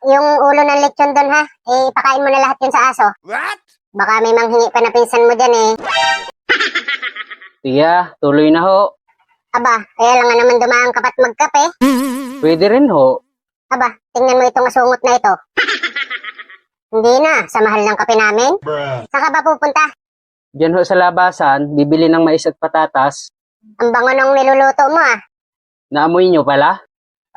yung ulo ng lechon doon ha. Ipakain mo na lahat yun sa aso. What? Baka may manghingi pa na pinsan mo dyan eh. Tiya, tuloy na ho. Aba, kaya lang nga naman dumaan kapat magkape. Pwede rin ho. Aba, tingnan mo itong asungot na ito. Hindi na, sa mahal ng kape namin. Saan ka ba pupunta? Diyan ho sa labasan, bibili ng mais at patatas. Ang bango nung niluluto mo ah. Naamoy nyo pala?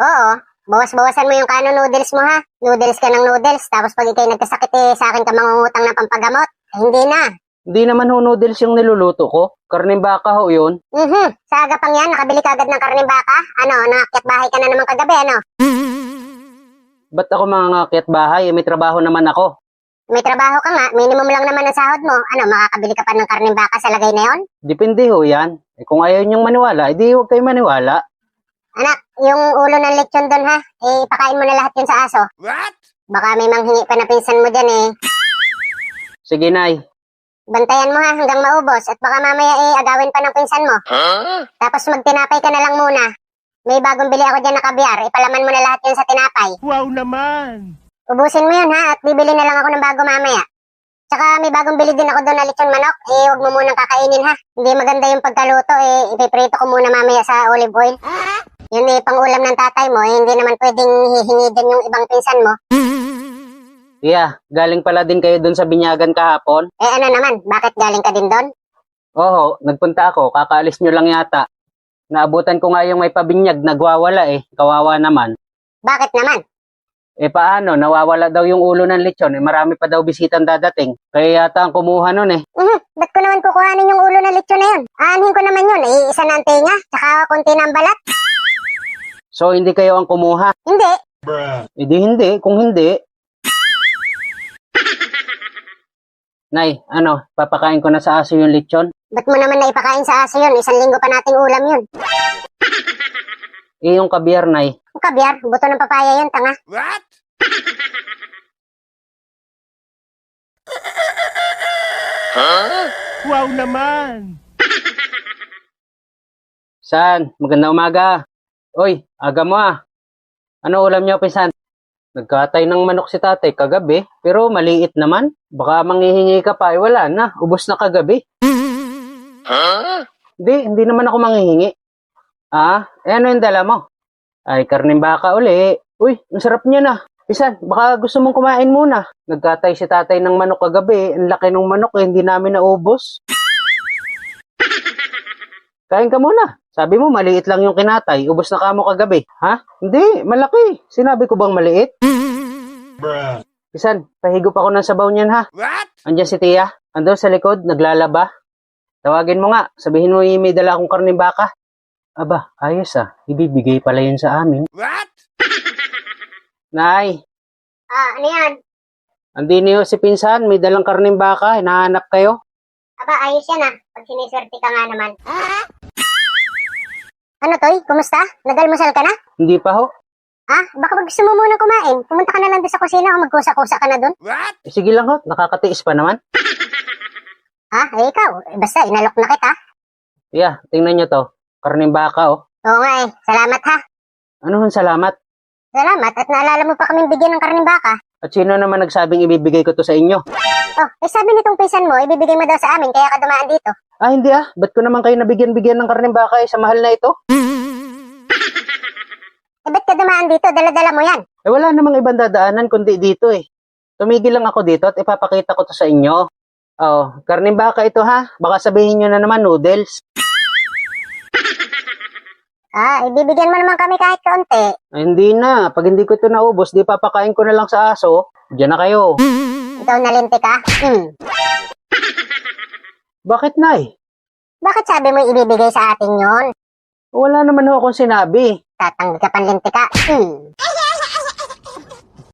Oo, bawas-bawasan mo yung kano noodles mo ha. Noodles ka ng noodles, tapos pag ikay nagkasakit eh, sa akin ka mangungutang ng pampagamot. Hindi na. Hindi naman ho noodles yung niluluto ko. Karning baka ho yun. Sa agapang yan, nakabili ka agad ng karning baka? Ano, nakakyat bahay ka na naman kagabi, ano? Ba't ako mangangakyat bahay? May trabaho naman ako. May trabaho ka nga, minimum lang naman ang sahod mo. Ano, makakabili ka pa ng karning baka sa lagay na yon? Depende ho yan. Kung ayaw nyong maniwala, edi huwag kayo maniwala. Anak, yung ulo ng lechon doon ha, ipakain mo na lahat yun sa aso. What? Baka may manghingi pa na pinsan mo dyan eh. Sige, Nay. Bantayan mo ha hanggang maubos at baka mamaya agawin pa ng pinsan mo. Huh? Tapos magtinapay ka na lang muna. May bagong bili ako dyan na kabyar, ipalaman mo na lahat yun sa tinapay. Wow naman! Ubusin mo yun ha at bibili na lang ako ng bago mamaya. Tsaka may bagong bili din ako doon na lechon manok, huwag mo munang kakainin ha. Hindi maganda yung pagkaluto, ipiprito ko muna mamaya sa olive oil. Yun pang-ulam ng tatay mo, hindi naman pwedeng hihingi din yung ibang pinsan mo. Tiya, galing pala din kayo dun sa binyagan kahapon? Ano naman, bakit galing ka din doon? Oo, nagpunta ako. Kakaalis nyo lang yata. Naabutan ko nga yung may pabinyag, nagwawala eh. Kawawa naman. Bakit naman? Paano? Nawawala daw yung ulo ng lechon. Marami pa daw bisitang dadating. Kaya yata ang kumuha nun eh. Ba't ko naman kukuhanin yung ulo ng lechon na yun? Aanhin ko naman yun, isa na ang tinga, tsaka konti ng balat. So, hindi kayo ang kumuha? Hindi. Hindi hindi. Kung hindi... Nay, papakain ko na sa aso yung lechon? Ba't mo naman naipakain sa aso yun? 1 linggo pa nating ulam yun. Yung kabyar, Nay. Ang kabyar, buto ng papaya yun, tanga. What? Huh? Wow naman! San, magandang umaga. Oy, aga mo ah. Ano ulam niyo, pinsan? Nagkatay ng manok si tatay kagabi, pero maliit naman. Baka manghihingi ka pa, wala na. Ubos na kagabi. Huh? Hindi naman ako manghihingi. Ano yung dala mo? Ay, karning baka uli. Uy, ang sarap niya na. Pinsan, baka gusto mong kumain muna. Nagkatay si tatay ng manok kagabi. Ang laki ng manok hindi namin naubos. Kain ka muna. Sabi mo, maliit lang yung kinatay. Ubos na kamo kagabi. Ha? Hindi, malaki. Sinabi ko bang maliit? Pisan, pahigop ako ng sabaw niyan ha. What? Andiyan si Tia. Andun sa likod, naglalaba. Tawagin mo nga. Sabihin mo may dala akong karning baka. Aba, ayos ah. Ibibigay pala yun sa amin. What? Nay, Ano yan? andiniyo si Pinsan. May dalang karning baka. Hinahanap kayo. Aba, ayos yan ah. Pag siniswerte ka nga naman. Ano Toy? Kumusta? Nagalmusal ka na? Hindi pa ho. Baka gusto mo muna kumain. Pumunta ka na lang doon sa kusina o magkusa-kusa ka na doon. What? Sige lang ho. Nakakatiis pa naman. Ikaw. Basta, inalok na kita. Yeah, tingnan nyo to. Karning baka oh. Oo nga Salamat ha. Ano hong salamat? Salamat at naalala mo pa kaming bigyan ng karning baka. At sino naman nagsabing ibibigay ko to sa inyo? Sabi nitong pinsan mo, ibibigay mo daw sa amin kaya ka dumaan dito. Hindi Ba't ko naman kayo nabigyan-bigyan ng karning baka sa mahal na ito? Ba't ka dumaan dito? Dala-dala mo yan. Wala namang ibang dadaanan kundi dito eh. Tumigil lang ako dito at ipapakita ko to sa inyo. Karning baka ito ha. Baka sabihin nyo na naman noodles. Ibibigyan mo naman kami kahit kaunti. Hindi na. Pag hindi ko ito naubos, di papakain ko na lang sa aso. Diyan na kayo. Ikaw nalinti ka? Bakit, Nay? Bakit sabi mo ibibigay sa atin yon? Wala naman ho akong sinabi. Tatanggi ka panlinti ka?